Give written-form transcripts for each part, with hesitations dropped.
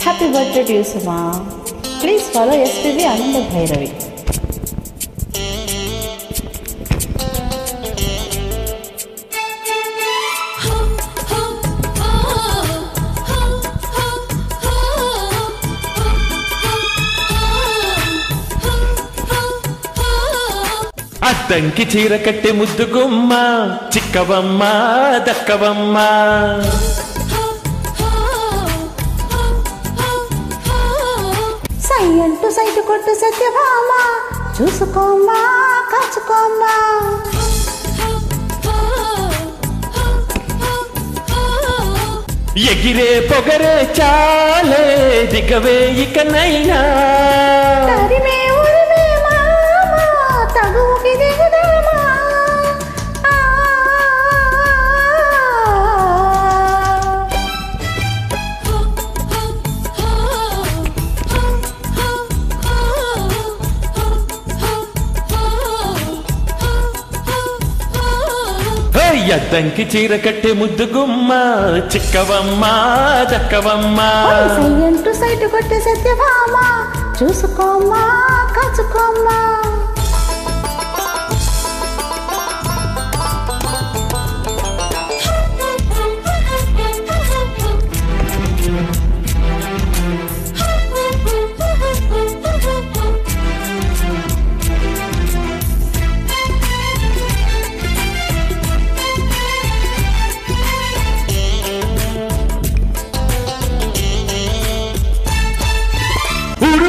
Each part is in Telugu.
Happy birthday to you, Suma. Please follow SPV Ananda Bhairavi. Addanki చీర కట్టి ముద్దుగుమ్మ చిక్కవమ్మ దక్కవమ్మ సై అంటూ సైటు కొట్టు సత్యభామ చూసుకోమ్మా కాచుకోమ్మా ఎగిరే పొగరే చాలే దిగవే ఇకనైనా తరిమే ఉరిమే మామ తగుకి దిగుదామా అద్దంకి చీర కట్టి ముద్దుగుమ్మ చిక్కవమ్మ దక్కవమ్మ సై అంటూ సైటు కొట్టే సత్యభామ చూసుకోమ్మా కాచుకోమ్మా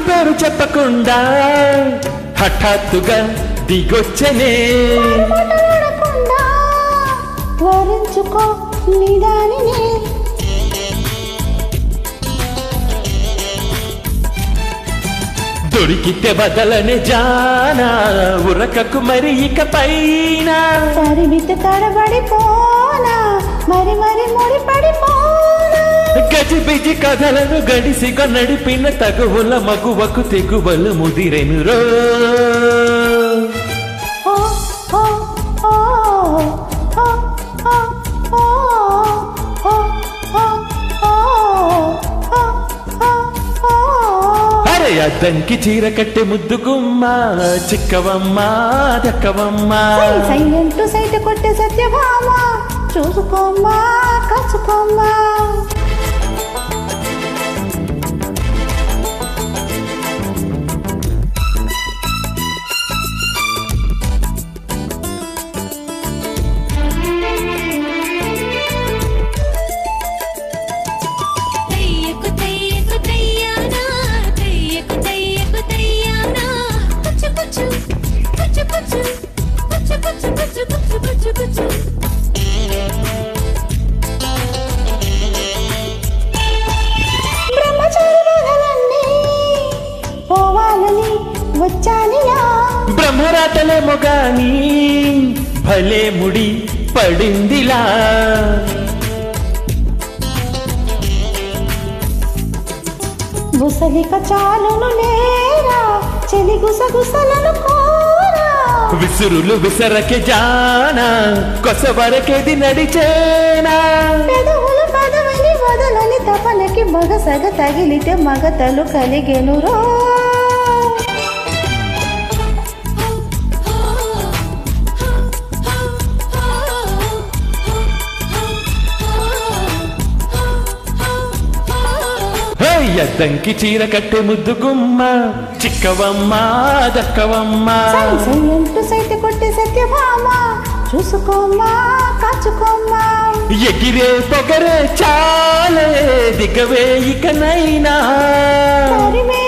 పేరు చెప్పకుండా హఠాత్తుగా దిగొచ్చనే వరించుకో నిదానినే దొరికితే బదలనే జానా ఉరకకు మరి ఇక పైన తరిమితే తడబడిపోనా మరి మరి ముడి పడిపోనా గజిబిజి కథలను గడిసిగా నడిపిన తగువుల మగువకు తెగువలు ముదిరెను రో అరే అద్దంకి చీర కట్టె ముద్దుగుమ్మ చిక్కవమ్మ దక్కవమ్మ సై అంటూ సైటు కొట్టే సత్యభామ చూసుకోమ్మా కాచుకోమ్మా బ్రహ్మరాతలేమో గాని భలే ముడి పడిందిలా గుసలిక చాలును లేరా చెలి గుసగుసలను కోరా విసురులు విసరకే జానా కొసవరకేది నడిచేనా పెదవులు పదవని వదలని తపనకి మగసగ తగిలితే మగతలు కలిగెను రో అద్దంకి చీర కట్టె ముద్దుగుమ్మ చిక్కవమ్మ దక్కవమ్మ సై అంటూ సైటు కొట్టే సత్యభామ చూసుకోమ్మా కాచుకోమ్మా ఎగిరే పొగరే చాలే దిగవే ఇకనైనా తరిమే